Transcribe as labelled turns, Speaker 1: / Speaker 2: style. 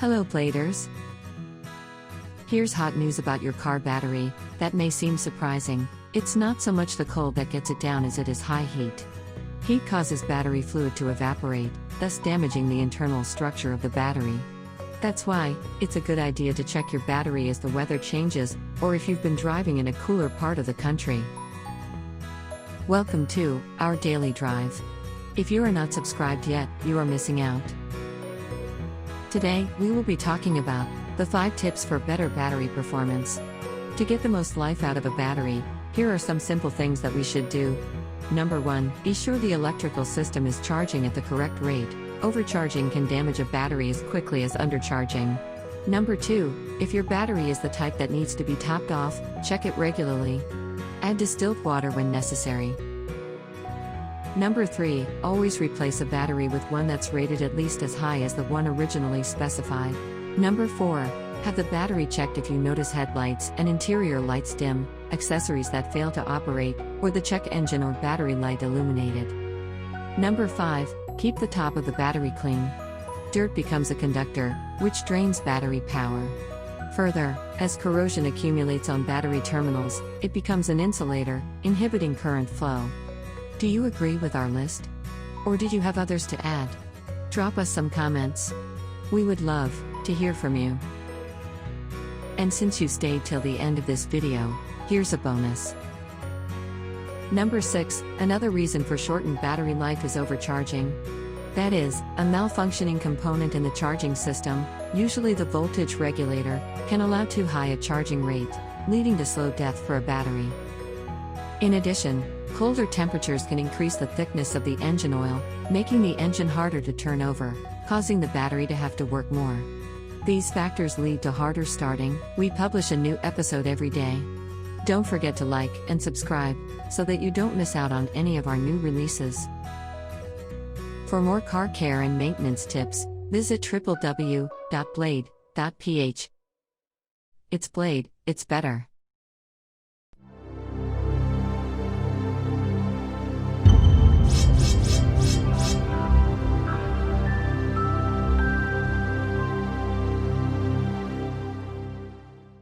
Speaker 1: Hello Bladers! Here's hot news about your car battery. That may seem surprising. It's not so much the cold that gets it down as it is high heat. Heat causes battery fluid to evaporate, thus damaging the internal structure of the battery. That's why, it's a good idea to check your battery as the weather changes, or if you've been driving in a cooler part of the country. Welcome to our daily drive. If you are not subscribed yet, you are missing out. Today, we will be talking about the 5 tips for better battery performance. To get the most life out of a battery, here are some simple things that we should do. Number 1, be sure the electrical system is charging at the correct rate. Overcharging can damage a battery as quickly as undercharging. Number 2, if your battery is the type that needs to be topped off, check it regularly. Add distilled water when necessary. Number 3, always replace a battery with one that's rated at least as high as the one originally specified. Number 4, have the battery checked if you notice headlights and interior lights dim, accessories that fail to operate, or the check engine or battery light illuminated. Number 5, keep the top of the battery clean. Dirt becomes a conductor, which drains battery power. Further, as corrosion accumulates on battery terminals, it becomes an insulator, inhibiting current flow. Do you agree with our list? Or did you have others to add? Drop us some comments. We would love to hear from you. And since you stayed till the end of this video, here's a bonus. Number 6, another reason for shortened battery life is overcharging. That is, a malfunctioning component in the charging system, usually the voltage regulator, can allow too high a charging rate, leading to slow death for a battery. In addition, colder temperatures can increase the thickness of the engine oil, making the engine harder to turn over, causing the battery to have to work more. These factors lead to harder starting. We publish a new episode every day. Don't forget to like and subscribe, so that you don't miss out on any of our new releases. For more car care and maintenance tips, visit www.blade.ph. It's Blade, it's better.